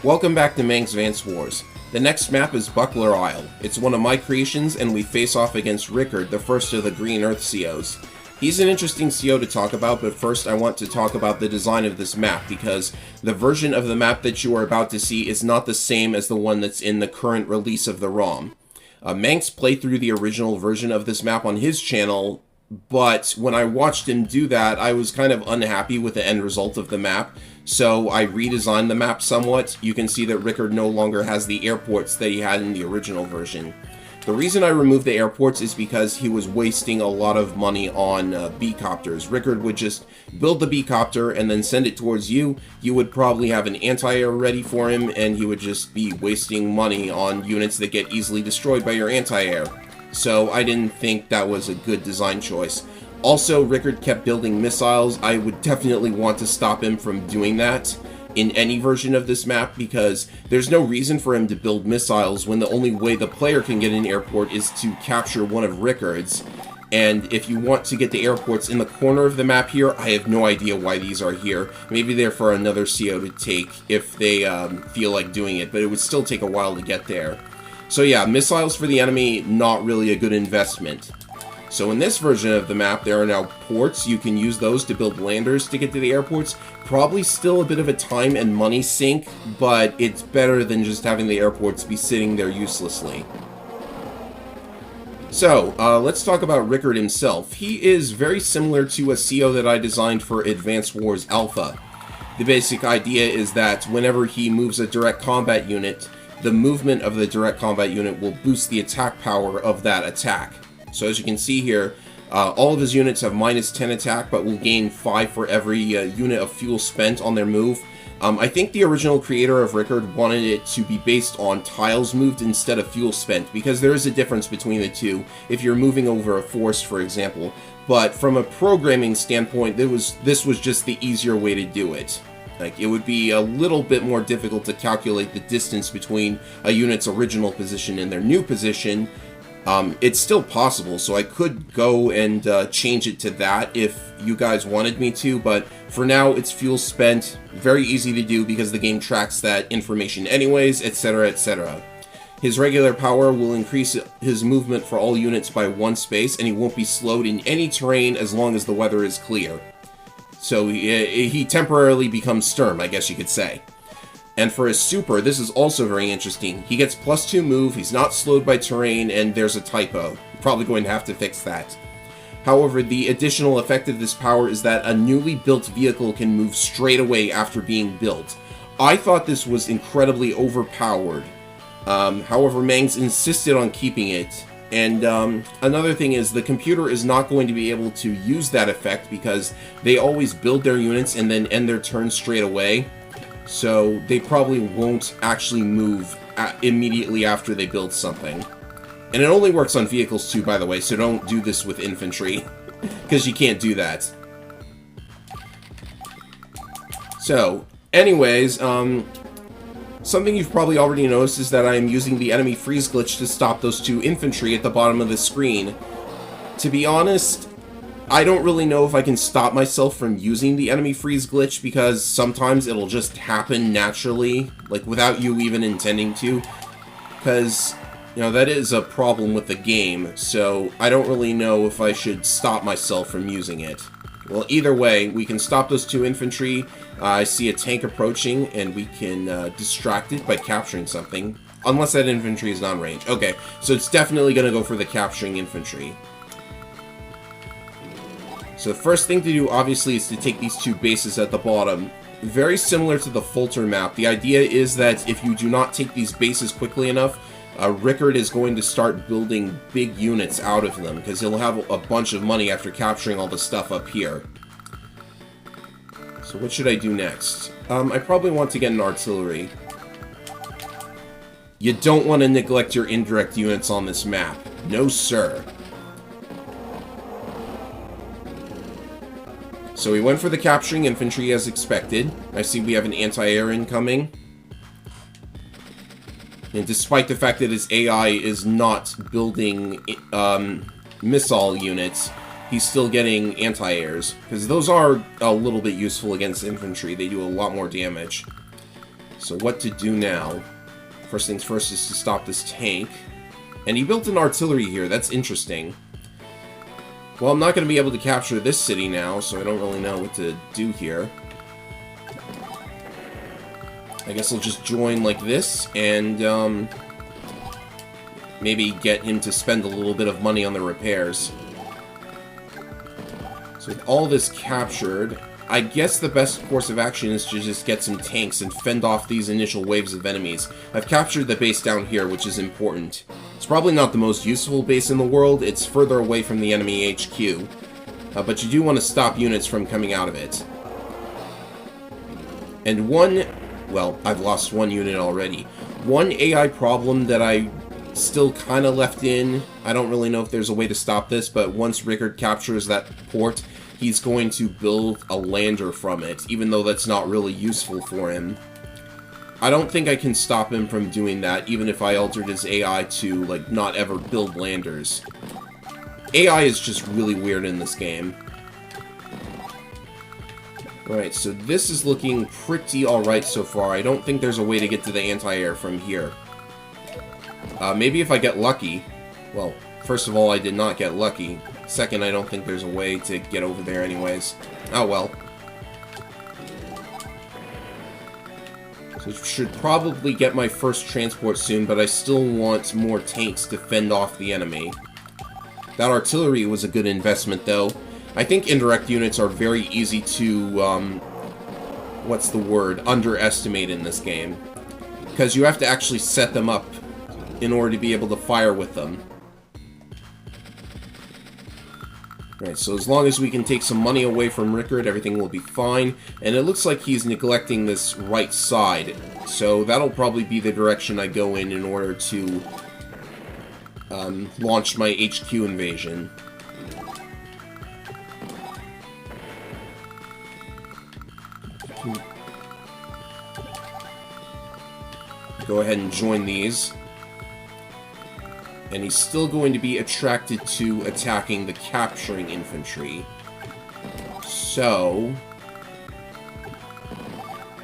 Welcome back to Mangsvance Wars. The next map is Buckler Isle. It's one of my creations, and we face off against Rickard, the first of the Green Earth COs. He's an interesting CO to talk about, but first I want to talk about the design of this map, because the version of the map that you are about to see is not the same as the one that's in the current release of the ROM. Manx played through the original version of this map on his channel, but when I watched him do that, I was kind of unhappy with the end result of the map, so I redesigned the map somewhat. You can see that Rickard no longer has the airports that he had in the original version. The reason I removed the airports is because he was wasting a lot of money on B-copters. Rickard would just build the B-copter and then send it towards you. You would probably have an anti-air ready for him, and he would just be wasting money on units that get easily destroyed by your anti-air. So I didn't think that was a good design choice. Also, Rickard kept building missiles. I would definitely want to stop him from doing that in any version of this map, because there's no reason for him to build missiles when the only way the player can get an airport is to capture one of Rickard's. And if you want to get the airports in the corner of the map here, I have no idea why these are here. Maybe they're for another CO to take if they feel like doing it, but it would still take a while to get there. So yeah, missiles for the enemy, not really a good investment. So in this version of the map, there are now ports. You can use those to build landers to get to the airports. Probably still a bit of a time and money sink, but it's better than just having the airports be sitting there uselessly. So, let's talk about Rickard himself. He is very similar to a CO that I designed for Advanced Wars Alpha. The basic idea is that whenever he moves a direct combat unit, the movement of the direct combat unit will boost the attack power of that attack. So as you can see here, all of his units have -10 attack, but will gain 5 for every unit of fuel spent on their move. I think the original creator of Rickard wanted it to be based on tiles moved instead of fuel spent, because there is a difference between the two if you're moving over a forest, for example. But from a programming standpoint, this was just the easier way to do it. Like, it would be a little bit more difficult to calculate the distance between a unit's original position and their new position. It's still possible, so I could go and change it to that if you guys wanted me to, but for now it's fuel spent. Very easy to do because the game tracks that information anyways, etc, etc. His regular power will increase his movement for all units by 1 space, and he won't be slowed in any terrain as long as the weather is clear. So he temporarily becomes Sturm, I guess you could say. And for his super, this is also very interesting. He gets +2 move, he's not slowed by terrain, and there's a typo. Probably going to have to fix that. However, the additional effect of this power is that a newly built vehicle can move straight away after being built. I thought this was incredibly overpowered. However, Mangs insisted on keeping it. And another thing is, the computer is not going to be able to use that effect because they always build their units and then end their turn straight away. So they probably won't actually move immediately after they build something. And it only works on vehicles too, by the way, so don't do this with infantry, because you can't do that. So, anyways, something you've probably already noticed is that I am using the enemy freeze glitch to stop those 2 infantry at the bottom of the screen. To be honest, I don't really know if I can stop myself from using the enemy freeze glitch, because sometimes it'll just happen naturally, like without you even intending to, because, you know, that is a problem with the game, so I don't really know if I should stop myself from using it. Well, either way, we can stop those 2 infantry. I see a tank approaching, and we can distract it by capturing something, unless that infantry is non-range. Okay, so it's definitely going to go for the capturing infantry. So the first thing to do, obviously, is to take these 2 bases at the bottom. Very similar to the Folter map, the idea is that if you do not take these bases quickly enough, Rickard is going to start building big units out of them, because he'll have a bunch of money after capturing all the stuff up here. So what should I do next? I probably want to get an artillery. You don't want to neglect your indirect units on this map. No, sir. So we went for the capturing infantry as expected. I see we have an anti-air incoming. And despite the fact that his AI is not building missile units, he's still getting anti-airs, because those are a little bit useful against infantry. They do a lot more damage. So what to do now? First things first is to stop this tank. And he built an artillery here. That's interesting. Well, I'm not going to be able to capture this city now, so I don't really know what to do here. I guess I'll just join like this, and maybe get him to spend a little bit of money on the repairs. So with all this captured, I guess the best course of action is to just get some tanks and fend off these initial waves of enemies. I've captured the base down here, which is important. It's probably not the most useful base in the world. It's further away from the enemy HQ. But you do want to stop units from coming out of it. And well, I've lost one unit already. One AI problem that I still kind of left in, I don't really know if there's a way to stop this, but once Rickard captures that port, he's going to build a lander from it, even though that's not really useful for him. I don't think I can stop him from doing that, even if I altered his AI to, like, not ever build landers. AI is just really weird in this game. Alright, so this is looking pretty alright so far. I don't think there's a way to get to the anti-air from here. Maybe if I get lucky. Well, first of all, I did not get lucky. Second, I don't think there's a way to get over there anyways. Oh well. So should probably get my first transport soon, but I still want more tanks to fend off the enemy. That artillery was a good investment, though. I think indirect units are very easy to, what's the word, underestimate in this game. Because you have to actually set them up in order to be able to fire with them. Alright, so as long as we can take some money away from Rickard, everything will be fine. And it looks like he's neglecting this right side. So that'll probably be the direction I go in order to launch my HQ invasion. Go ahead and join these. And he's still going to be attracted to attacking the capturing infantry. So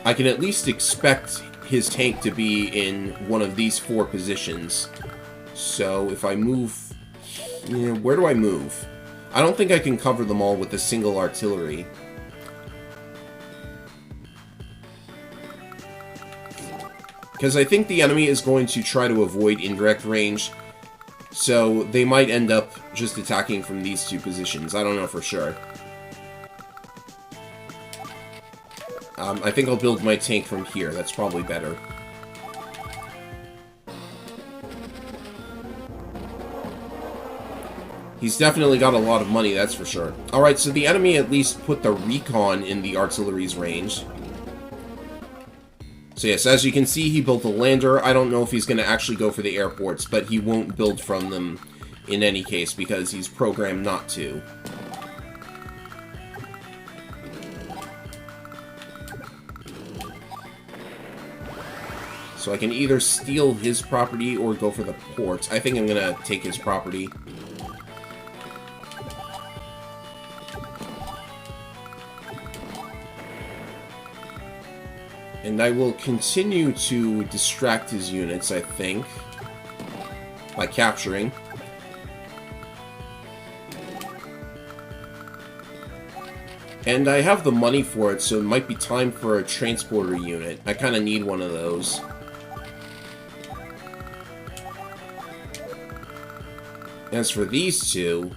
I can at least expect his tank to be in one of these 4 positions. So if I move... where do I move? I don't think I can cover them all with a single artillery. Because I think the enemy is going to try to avoid indirect range. So they might end up just attacking from these 2 positions. I don't know for sure. I think I'll build my tank from here. That's probably better. He's definitely got a lot of money, that's for sure. Alright, so the enemy at least put the recon in the artillery's range. So yes, as you can see, he built a lander. I don't know if he's going to actually go for the airports, but he won't build from them in any case because he's programmed not to. So I can either steal his property or go for the port. I think I'm going to take his property. And I will continue to distract his units, I think, by capturing. And I have the money for it, so it might be time for a transporter unit. I kind of need one of those. As for these 2,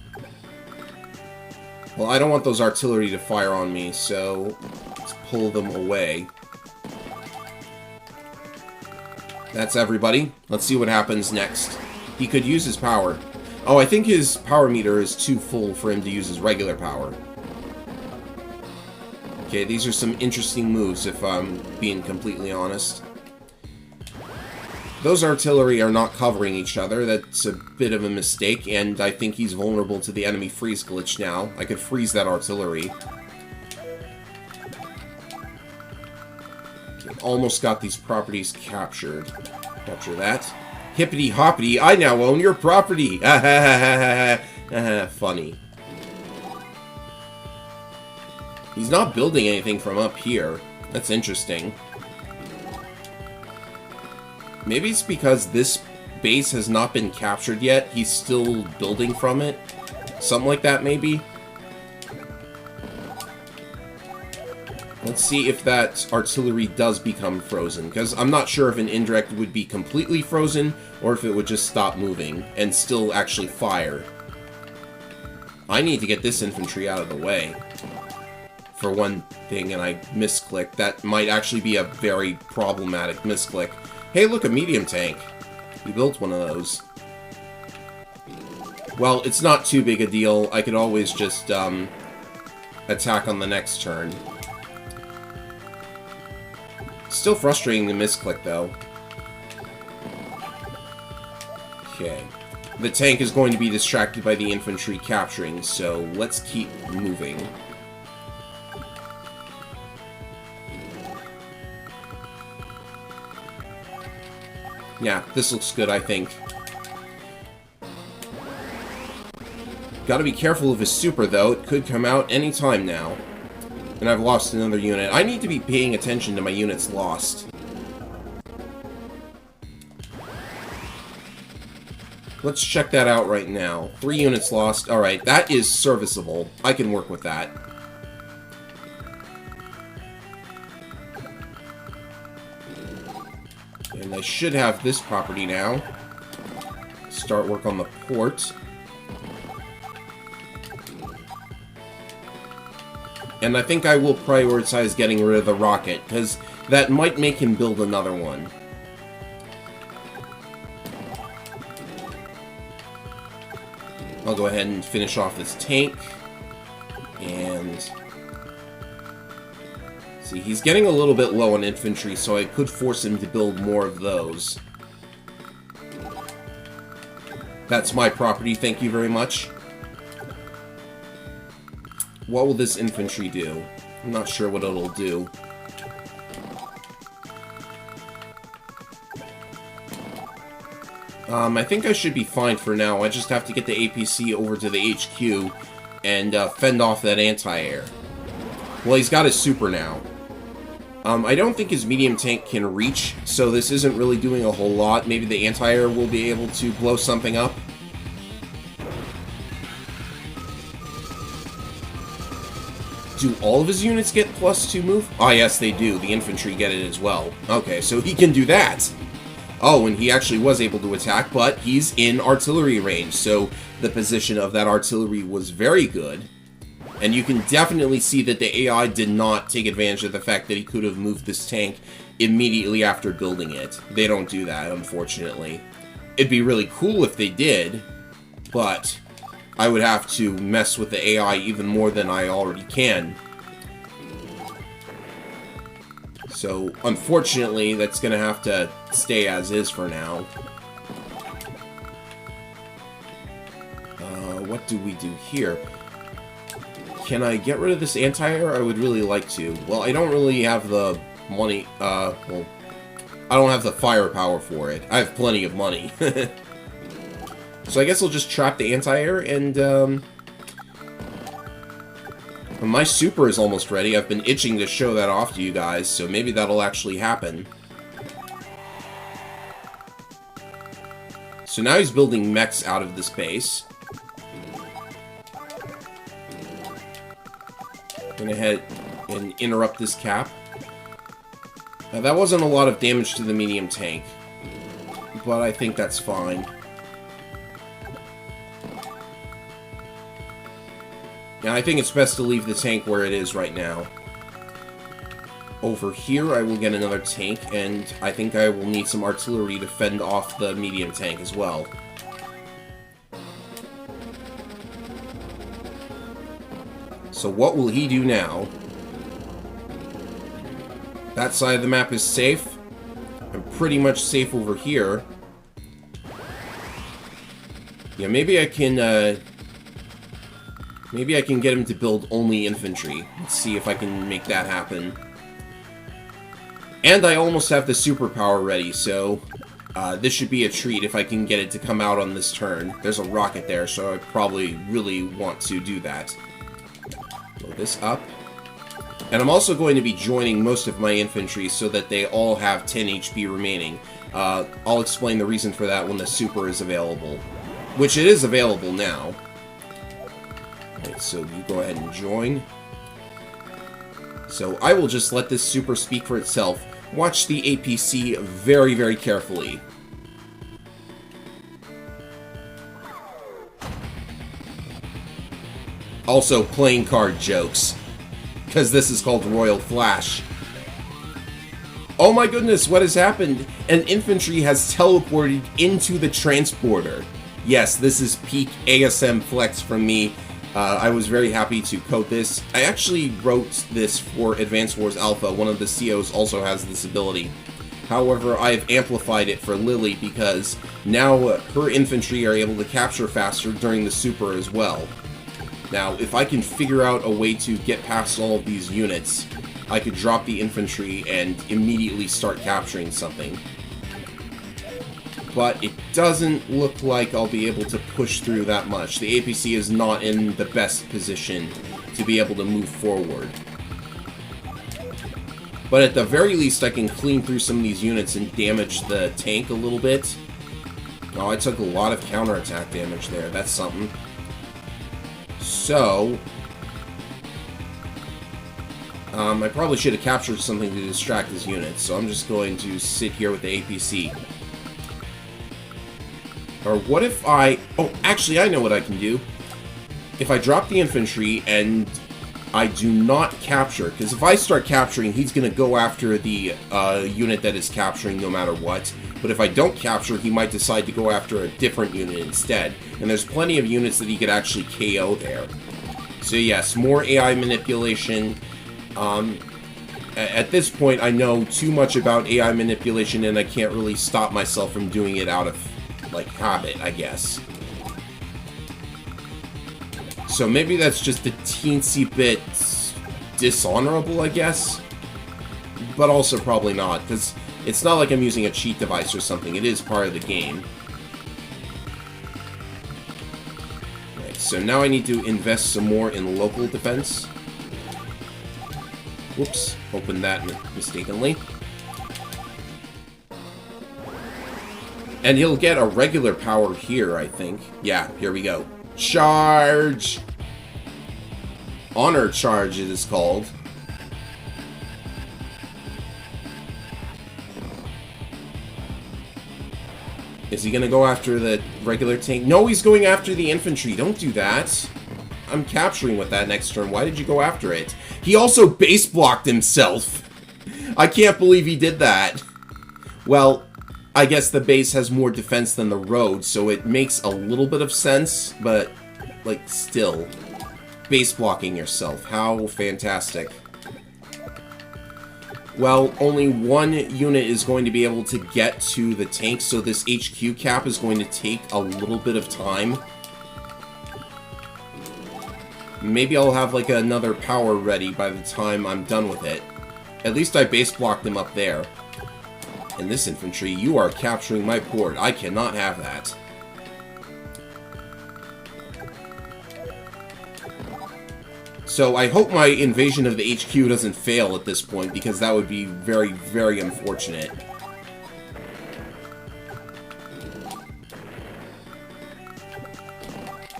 well, I don't want those artillery to fire on me, so let's pull them away. That's everybody. Let's see what happens next. He could use his power. Oh, I think his power meter is too full for him to use his regular power. Okay, these are some interesting moves, if I'm being completely honest. Those artillery are not covering each other. That's a bit of a mistake, and I think he's vulnerable to the enemy freeze glitch now. I could freeze that artillery. Almost got these properties captured. Capture that. Hippity hoppity, I now own your property! Funny. He's not building anything from up here. That's interesting. Maybe it's because this base has not been captured yet. He's still building from it. Something like that, maybe? Let's see if that artillery does become frozen, because I'm not sure if an indirect would be completely frozen, or if it would just stop moving and still actually fire. I need to get this infantry out of the way, for one thing, and I misclicked. That might actually be a very problematic misclick. Hey, look, a medium tank. We built one of those. Well, it's not too big a deal. I could always just attack on the next turn. Still frustrating to misclick, though. Okay. The tank is going to be distracted by the infantry capturing, so let's keep moving. Yeah, this looks good, I think. Gotta be careful of his super, though. It could come out any time now. And I've lost another unit. I need to be paying attention to my units lost. Let's check that out right now. 3 units lost. Alright, that is serviceable. I can work with that. And I should have this property now. Start work on the port. And I think I will prioritize getting rid of the rocket, because that might make him build another one. I'll go ahead and finish off this tank. And... see, he's getting a little bit low on infantry, so I could force him to build more of those. That's my property, thank you very much. What will this infantry do? I'm not sure what it'll do. I think I should be fine for now. I just have to get the APC over to the HQ and fend off that anti-air. Well, he's got his super now. I don't think his medium tank can reach, so this isn't really doing a whole lot. Maybe the anti-air will be able to blow something up. Do all of his units get +2 move? Ah, yes, they do. The infantry get it as well. Okay, so he can do that. Oh, and he actually was able to attack, but he's in artillery range, so the position of that artillery was very good. And you can definitely see that the AI did not take advantage of the fact that he could have moved this tank immediately after building it. They don't do that, unfortunately. It'd be really cool if they did, but I would have to mess with the AI even more than I already can. So, unfortunately, that's going to have to stay as is for now. What do we do here? Can I get rid of this anti-air? I would really like to. Well, I don't really have the money, well, I don't have the firepower for it. I have plenty of money. So I guess I'll just trap the anti-air, and, my super is almost ready. I've been itching to show that off to you guys, so maybe that'll actually happen. So now he's building mechs out of this base. Gonna head and interrupt this cap. Now, that wasn't a lot of damage to the medium tank, but I think that's fine. Now, I think it's best to leave the tank where it is right now. Over here, I will get another tank, and I think I will need some artillery to fend off the medium tank as well. So what will he do now? That side of the map is safe. I'm pretty much safe over here. Yeah, maybe I can get him to build only infantry. Let's see if I can make that happen. And I almost have the superpower ready, so this should be a treat if I can get it to come out on this turn. There's a rocket there, so I probably really want to do that. Blow this up. And I'm also going to be joining most of my infantry so that they all have 10 HP remaining. I'll explain the reason for that when the super is available. Which it is available now. Alright, so you go ahead and join. So I will just let this super speak for itself. Watch the APC very, very carefully. Also, playing card jokes. Because this is called Royal Flash. Oh my goodness, what has happened? An infantry has teleported into the transporter. Yes, this is peak ASM flex from me. I was very happy to code this. I actually wrote this for Advance Wars Alpha. One of the COs also has this ability. However, I've amplified it for Lily because now her infantry are able to capture faster during the super as well. Now, if I can figure out a way to get past all of these units, I could drop the infantry and immediately start capturing something. But it doesn't look like I'll be able to push through that much. The APC is not in the best position to be able to move forward. But at the very least, I can clean through some of these units and damage the tank a little bit. Oh, I took a lot of counterattack damage there. That's something. So, I probably should have captured something to distract his units, so I'm just going to sit here with the APC. Or what if I... Oh, actually, I know what I can do. If I drop the infantry and I do not capture, because if I start capturing, he's going to go after the unit that is capturing no matter what. But if I don't capture, he might decide to go after a different unit instead. And there's plenty of units that he could actually KO there. So yes, more AI manipulation. At this point, I know too much about AI manipulation, and I can't really stop myself from doing it out of, like, habit, I guess. So maybe that's just a teensy bit dishonorable, I guess. But also probably not, because it's not like I'm using a cheat device or something. It is part of the game. Right, so now I need to invest some more in local defense. Whoops, opened that mistakenly. And he'll get a regular power here, I think. Yeah, here we go. Charge! Honor charge, it is called. Is he gonna go after the regular tank? No, he's going after the infantry. Don't do that. I'm capturing with that next turn. Why did you go after it? He also base blocked himself. I can't believe he did that. Well, I guess the base has more defense than the road, so it makes a little bit of sense, but, like, still. Base blocking yourself. How fantastic. Well, only one unit is going to be able to get to the tank, so this HQ cap is going to take a little bit of time. Maybe I'll have, like, another power ready by the time I'm done with it. At least I base blocked them up there. And this infantry, you are capturing my port. I cannot have that. So I hope my invasion of the HQ doesn't fail at this point, because that would be very, very unfortunate.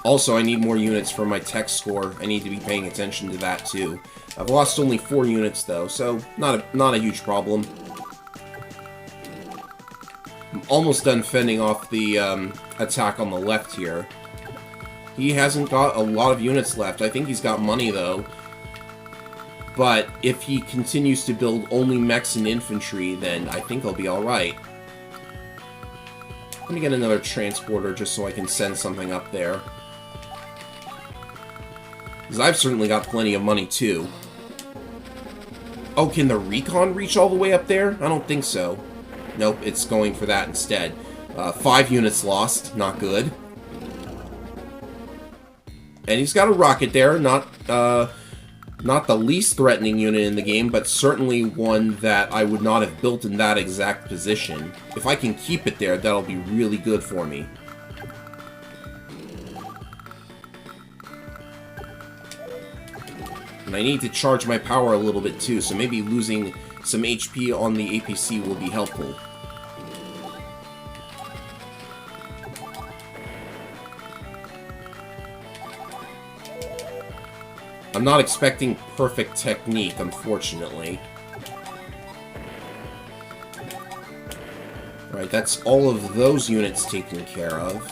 Also, I need more units for my tech score. I need to be paying attention to that too. I've lost only 4 units though, so not a huge problem. I'm almost done fending off the attack on the left here. He hasn't got a lot of units left. I think he's got money though. But if he continues to build only mechs and infantry, then I think I'll be alright. Let me get another transporter just so I can send something up there. Because I've certainly got plenty of money too. Oh, can the recon reach all the way up there? I don't think so. Nope, it's going for that instead. 5 units lost, not good. And he's got a rocket there, not the least threatening unit in the game, but certainly one that I would not have built in that exact position. If I can keep it there, that'll be really good for me. And I need to charge my power a little bit too, so maybe losing some HP on the APC will be helpful. I'm not expecting perfect technique, unfortunately. Alright, that's all of those units taken care of.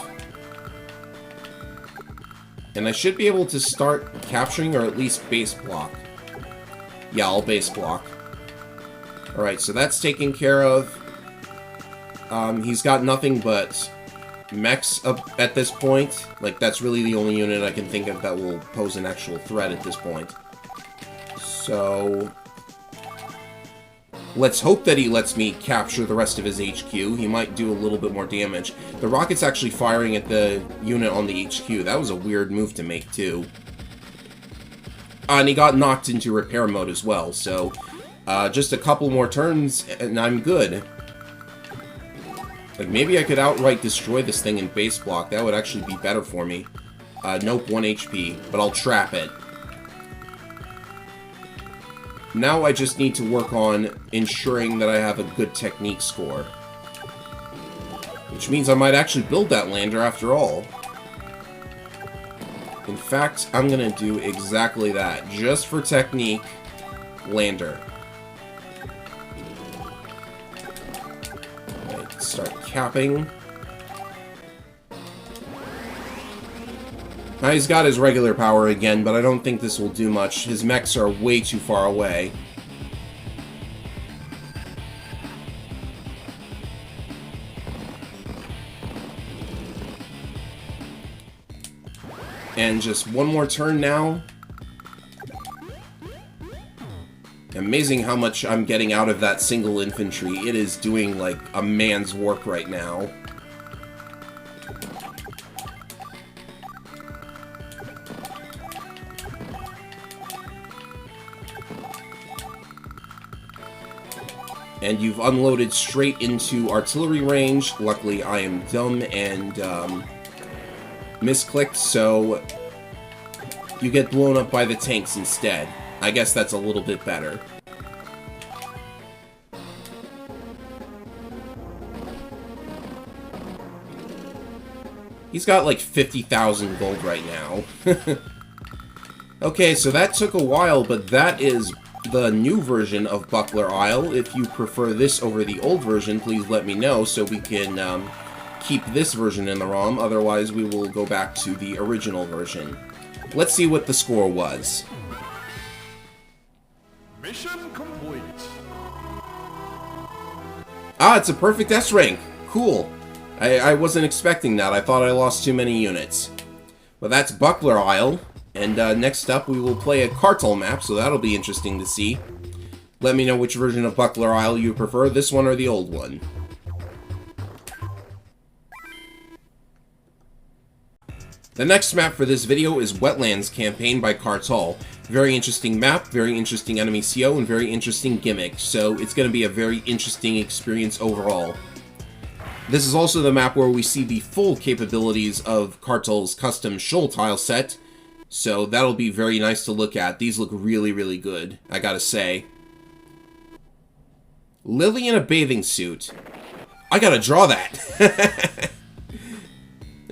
And I should be able to start capturing, or at least base block. Yeah, I'll base block. Alright, so that's taken care of. He's got nothing but mechs up at this point. Like, that's really the only unit I can think of that will pose an actual threat at this point. So let's hope that he lets me capture the rest of his HQ. He might do a little bit more damage. The rocket's actually firing at the unit on the HQ. That was a weird move to make, too. And he got knocked into repair mode as well, so just a couple more turns and I'm good. Like, maybe I could outright destroy this thing in base block. That would actually be better for me. Nope, 1 HP, but I'll trap it. Now I just need to work on ensuring that I have a good technique score. Which means I might actually build that lander after all. In fact, I'm gonna do exactly that. Just for technique, lander. Right, start capping. Now he's got his regular power again, but I don't think this will do much. His mechs are way too far away. And just one more turn now. Amazing how much I'm getting out of that single infantry. It is doing, like, a man's work right now. And you've unloaded straight into artillery range. Luckily, I am dumb and misclicked, so you get blown up by the tanks instead. I guess that's a little bit better. He's got like 50,000 gold right now. Okay, so that took a while, but that is the new version of Buckler Isle. If you prefer this over the old version, please let me know so we can keep this version in the ROM. Otherwise, we will go back to the original version. Let's see what the score was. Mission complete. Ah, it's a perfect S rank. Cool. I wasn't expecting that. I thought I lost too many units. Well, that's Buckler Isle. And next up, we will play a Cartel map, so that'll be interesting to see. Let me know which version of Buckler Isle you prefer, this one or the old one. The next map for this video is Wetlands Campaign by Cartel. Very interesting map, very interesting enemy CO, and very interesting gimmick, so it's going to be a very interesting experience overall. This is also the map where we see the full capabilities of Cartel's custom shoal tile set, so that'll be very nice to look at. These look really, really good, I gotta say. Lily in a bathing suit. I gotta draw that.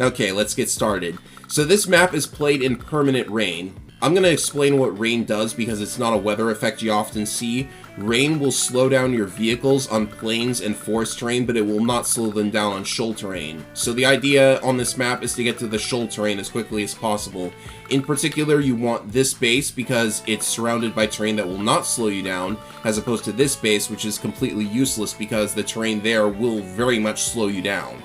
Okay, let's get started. So this map is played in permanent rain. I'm going to explain what rain does because it's not a weather effect you often see. Rain will slow down your vehicles on plains and forest terrain, but it will not slow them down on shoal terrain. So the idea on this map is to get to the shoal terrain as quickly as possible. In particular, you want this base because it's surrounded by terrain that will not slow you down, as opposed to this base, which is completely useless because the terrain there will very much slow you down.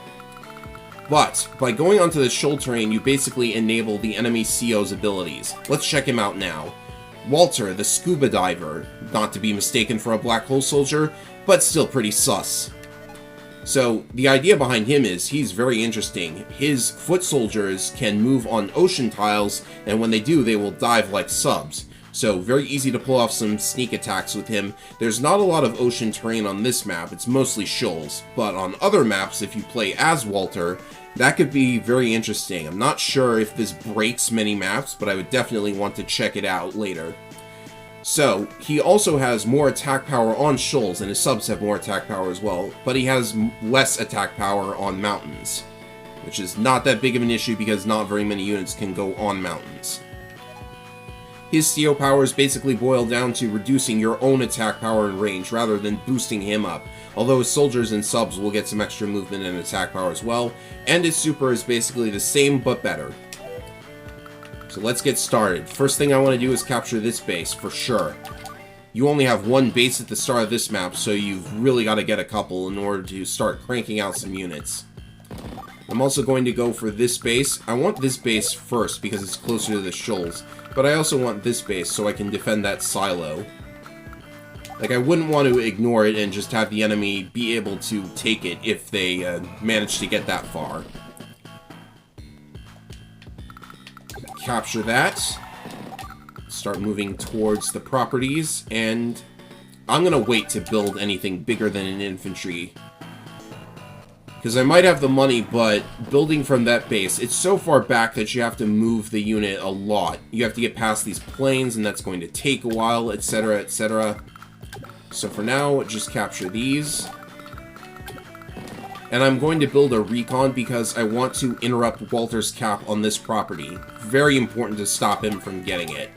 But, by going onto the shoal terrain, you basically enable the enemy CO's abilities. Let's check him out now. Walter, the scuba diver. Not to be mistaken for a black hole soldier, but still pretty sus. So, the idea behind him is, he's very interesting. His foot soldiers can move on ocean tiles, and when they do, they will dive like subs. So, very easy to pull off some sneak attacks with him. There's not a lot of ocean terrain on this map, it's mostly shoals. But on other maps, if you play as Walter, that could be very interesting. I'm not sure if this breaks many maps, but I would definitely want to check it out later. So, he also has more attack power on shoals, and his subs have more attack power as well, but he has less attack power on mountains, which is not that big of an issue because not very many units can go on mountains. His CO powers basically boil down to reducing your own attack power and range rather than boosting him up, although his soldiers and subs will get some extra movement and attack power as well, and his super is basically the same but better. So let's get started. First thing I want to do is capture this base, for sure. You only have one base at the start of this map, so you've really got to get a couple in order to start cranking out some units. I'm also going to go for this base. I want this base first because it's closer to the shoals, but I also want this base so I can defend that silo. Like, I wouldn't want to ignore it and just have the enemy be able to take it if they manage to get that far. Capture that. Start moving towards the properties, and I'm gonna wait to build anything bigger than an infantry. Because I might have the money, but building from that base, it's so far back that you have to move the unit a lot. You have to get past these plains, and that's going to take a while, etc., etc. So for now, just capture these. And I'm going to build a recon because I want to interrupt Walter's cap on this property. Very important to stop him from getting it.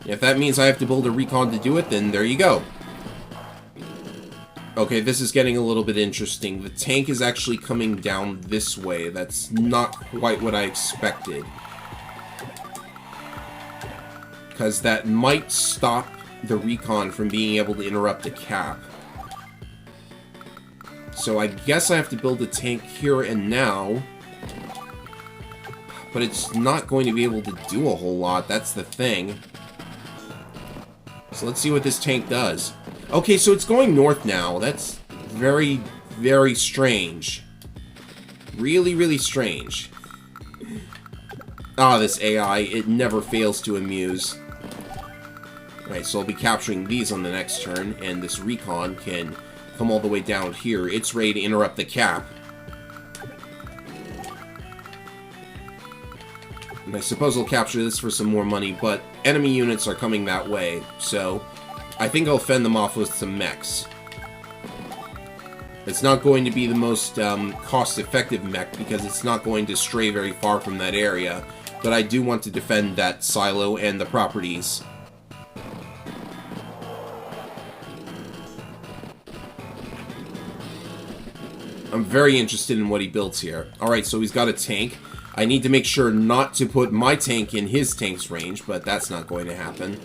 If that means I have to build a recon to do it, then there you go. Okay, this is getting a little bit interesting. The tank is actually coming down this way. That's not quite what I expected. Because that might stop the recon from being able to interrupt a cap. So I guess I have to build a tank here and now. But it's not going to be able to do a whole lot, that's the thing. So let's see what this tank does. Okay, so it's going north now. That's very, very strange. Really, really strange. Ah, this AI, it never fails to amuse. Alright, so I'll be capturing these on the next turn, and this recon can come all the way down here. It's ready to interrupt the cap. And I suppose I'll capture this for some more money, but enemy units are coming that way, so I think I'll fend them off with some mechs. It's not going to be the most cost-effective mech because it's not going to stray very far from that area, but I do want to defend that silo and the properties. I'm very interested in what he builds here. Alright, so he's got a tank. I need to make sure not to put my tank in his tank's range, but that's not going to happen.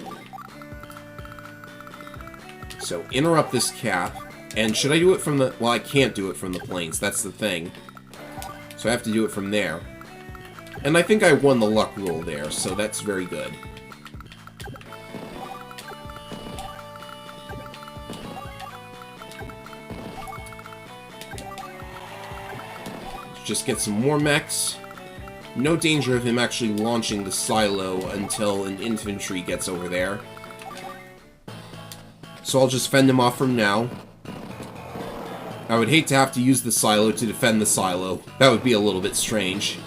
So, interrupt this cap. And should I do it from the... Well, I can't do it from the plains. That's the thing. So I have to do it from there. And I think I won the luck roll there, so that's very good. Just get some more mechs. No danger of him actually launching the silo until an infantry gets over there. So I'll just fend him off from now. I would hate to have to use the silo to defend the silo. That would be a little bit strange.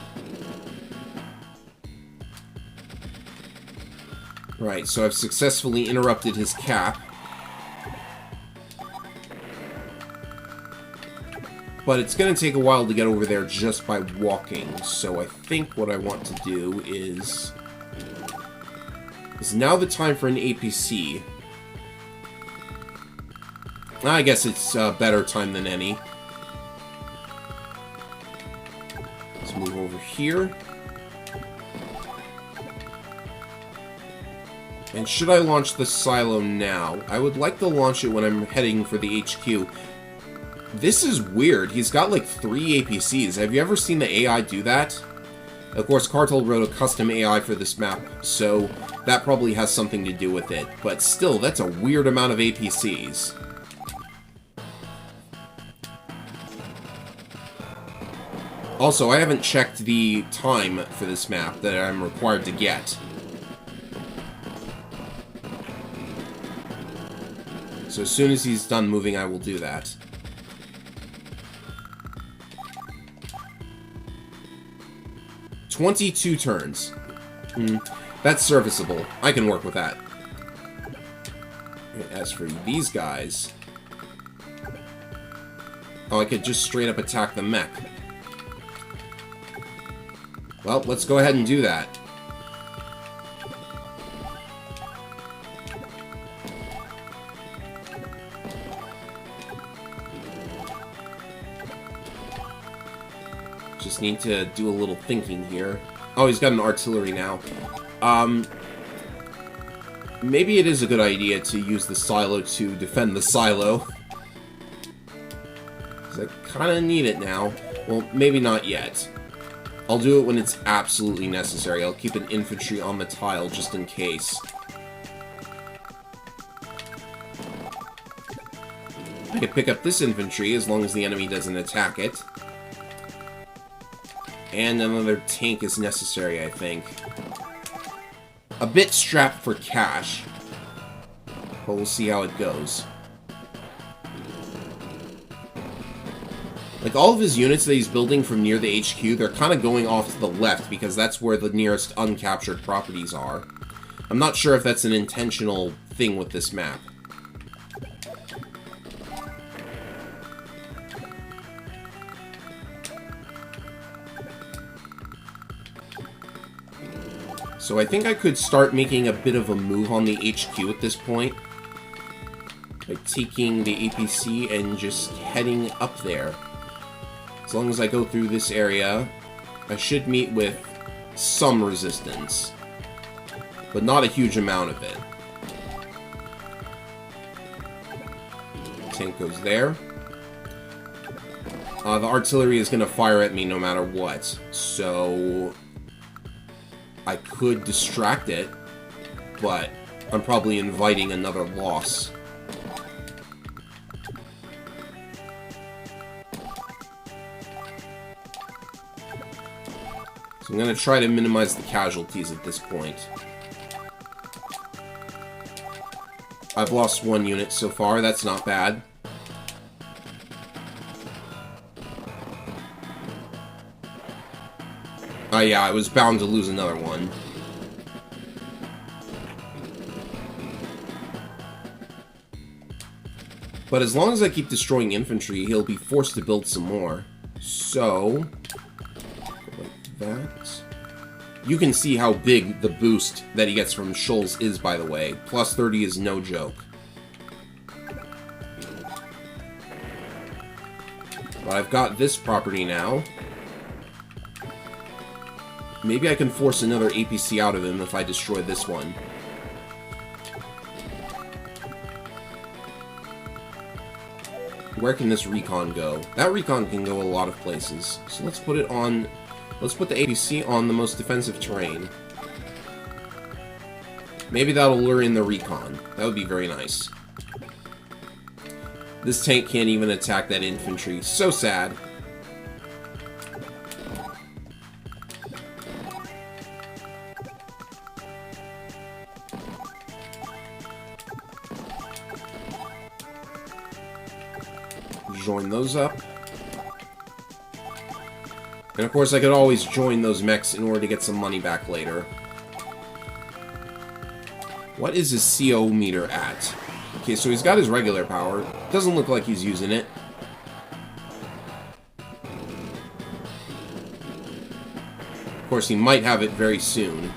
Right, so I've successfully interrupted his cap. But it's going to take a while to get over there just by walking, so I think what I want to do is now the time for an APC. I guess it's a better time than any. Let's move over here. And should I launch the silo now? I would like to launch it when I'm heading for the HQ. This is weird. He's got like 3 APCs. Have you ever seen the AI do that? Of course, Cartel wrote a custom AI for this map, so that probably has something to do with it. But still, that's a weird amount of APCs. Also, I haven't checked the time for this map that I'm required to get. So as soon as he's done moving, I will do that. "22 turns. That's serviceable. I can work with that. As for these guys... Oh, I could just straight up attack the mech. Well, let's go ahead and do that. Just need to do a little thinking here. Oh, he's got an artillery now. Maybe it is a good idea to use the silo to defend the silo. Because I kind of need it now. Well, maybe not yet. I'll do it when it's absolutely necessary. I'll keep an infantry on the tile just in case. I can pick up this infantry as long as the enemy doesn't attack it. And another tank is necessary, I think. A bit strapped for cash. But we'll see how it goes. Like, all of his units that he's building from near the HQ, they're kind of going off to the left, because that's where the nearest uncaptured properties are. I'm not sure if that's an intentional thing with this map. So I think I could start making a bit of a move on the HQ at this point. By taking the APC and just heading up there. As long as I go through this area, I should meet with some resistance. But not a huge amount of it. Tank goes there. The artillery is going to fire at me no matter what. So I could distract it, but I'm probably inviting another loss. So I'm going to try to minimize the casualties at this point. I've lost one unit so far, that's not bad. Oh yeah, I was bound to lose another one. But as long as I keep destroying infantry, he'll be forced to build some more. So, like that. You can see how big the boost that he gets from Shoals is, by the way. Plus 30 is no joke. But I've got this property now. Maybe I can force another APC out of him if I destroy this one. Where can this recon go? That recon can go a lot of places. So let's put it on... Let's put the APC on the most defensive terrain. Maybe that'll lure in the recon. That would be very nice. This tank can't even attack that infantry. So sad. Join those up. And of course I could always join those mechs in order to get some money back later. What is his CO meter at? Okay, so he's got his regular power. Doesn't look like he's using it. Of course, he might have it very soon.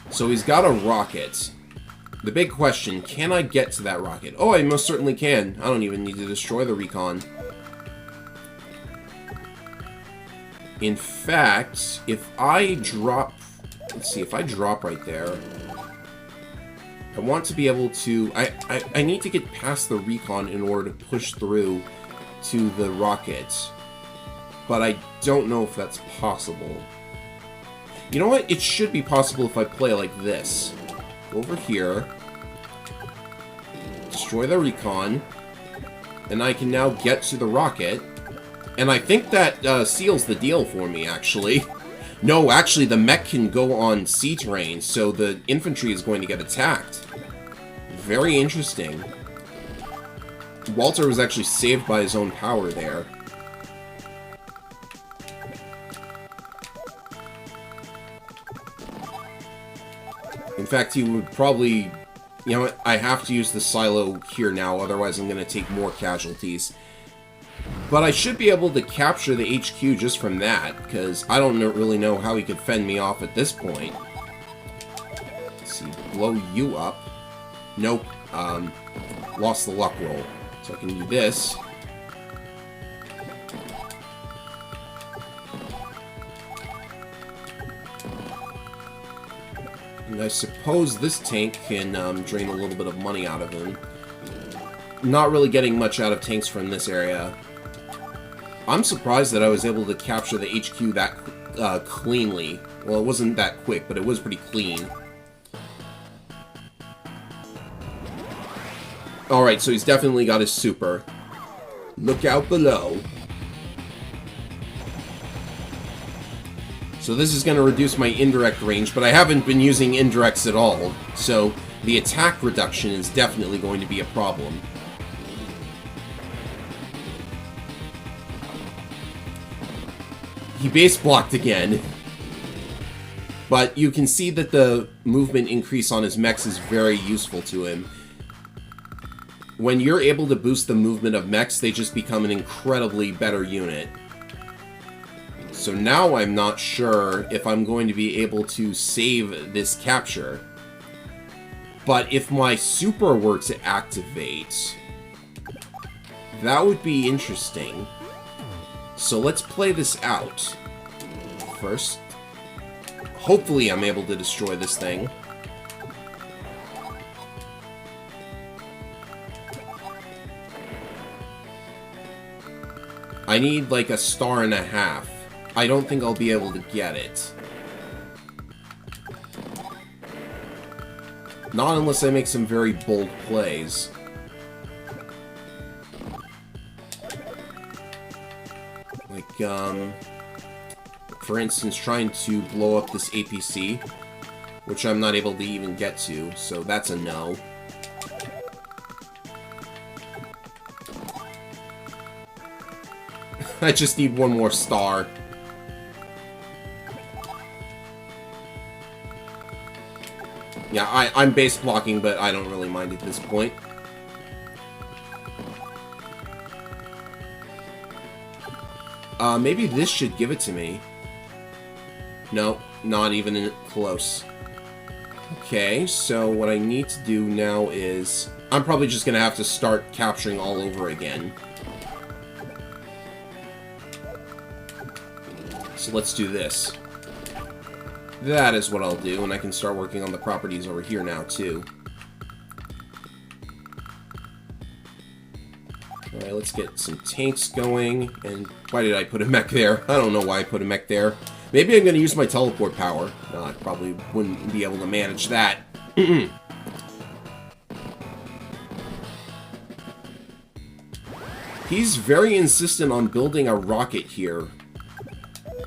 So he's got a rocket. The big question, can I get to that rocket? Oh, I most certainly can. I don't even need to destroy the recon. In fact, if I drop... Let's see, if I drop right there... I want to be able to... I need to get past the recon in order to push through to the rocket. But I don't know if that's possible. You know what? It should be possible if I play like this. Over here, destroy the recon, and I can now get to the rocket, and I think that seals the deal for me, actually. No, actually, the mech can go on sea terrain, so the infantry is going to get attacked. Very interesting. Walter was actually saved by his own power there. In fact, he would probably... You know what? I have to use the silo here now, otherwise I'm going to take more casualties. But I should be able to capture the HQ just from that, because I don't really know how he could fend me off at this point. Let's see, blow you up. Nope. Lost the luck roll. So I can do this. And I suppose this tank can drain a little bit of money out of him. Not really getting much out of tanks from this area. I'm surprised that I was able to capture the HQ that cleanly. Well, it wasn't that quick, but it was pretty clean. Alright, so he's definitely got his super. Look out below. So this is going to reduce my indirect range, but I haven't been using indirects at all. So the attack reduction is definitely going to be a problem. He base blocked again. But you can see that the movement increase on his mechs is very useful to him. When you're able to boost the movement of mechs, they just become an incredibly better unit. So now I'm not sure if I'm going to be able to save this capture. But if my super were to activate, that would be interesting. So let's play this out. First, hopefully I'm able to destroy this thing. I need like a 1.5 stars. I don't think I'll be able to get it. Not unless I make some very bold plays. Like, for instance, trying to blow up this APC, which I'm not able to even get to, so that's a no. I just need one more star. Yeah, I'm base blocking, but I don't really mind at this point. Maybe this should give it to me. No, not even close. Okay, so what I need to do now is... I'm probably just gonna have to start capturing all over again. So let's do this. That is what I'll do, and I can start working on the properties over here now, too. Alright, let's get some tanks going. And why did I put a mech there? I don't know why I put a mech there. Maybe I'm going to use my teleport power. No, I probably wouldn't be able to manage that. He's very insistent on building a rocket here.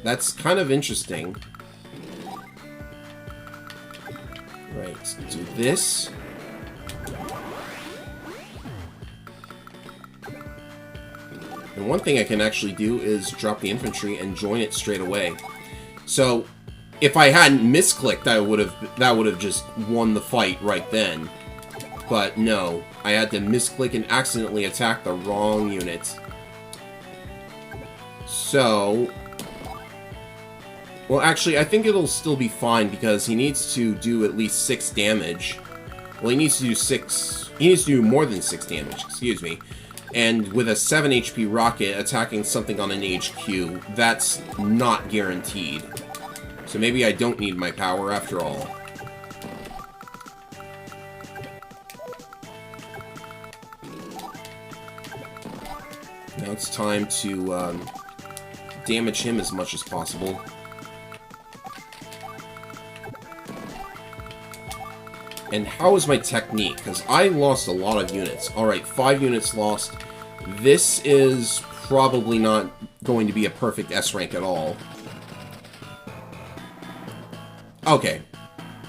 That's kind of interesting. Right, let's do this. And one thing I can actually do is drop the infantry and join it straight away. So, if I hadn't misclicked, that would have just won the fight right then. But no, I had to misclick and accidentally attack the wrong unit. So... Well, actually, I think it'll still be fine because he needs to do at least 6 damage. Well, he needs to do 6... He needs to do more than 6 damage, excuse me. And with a 7 HP rocket attacking something on an HQ, that's not guaranteed. So maybe I don't need my power after all. Now it's time to damage him as much as possible. And how is my technique? Because I lost a lot of units. Alright, 5 units lost. This is probably not going to be a perfect S rank at all. Okay.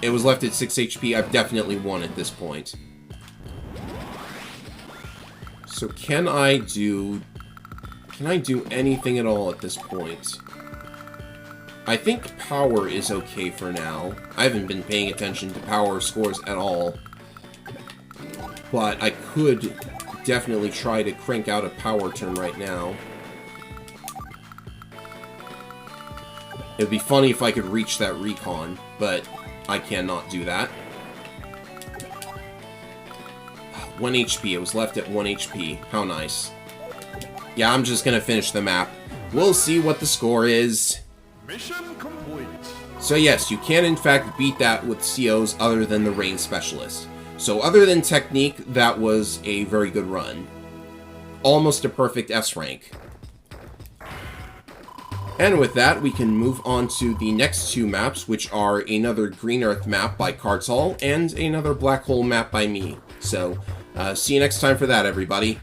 It was left at 6 HP. I've definitely won at this point. So can I do anything at all at this point? I think power is okay for now. I haven't been paying attention to power scores at all. But I could definitely try to crank out a power turn right now. It'd be funny if I could reach that recon, but I cannot do that. 1 HP. It was left at 1 HP. How nice. Yeah, I'm just gonna finish the map. We'll see what the score is. Mission complete. So yes, you can in fact beat that with COs other than the Rain Specialist. So other than Technique, that was a very good run. Almost a perfect S rank. And with that, we can move on to the next two maps, which are another Green Earth map by Kartal and another Black Hole map by me. So, see you next time for that, everybody.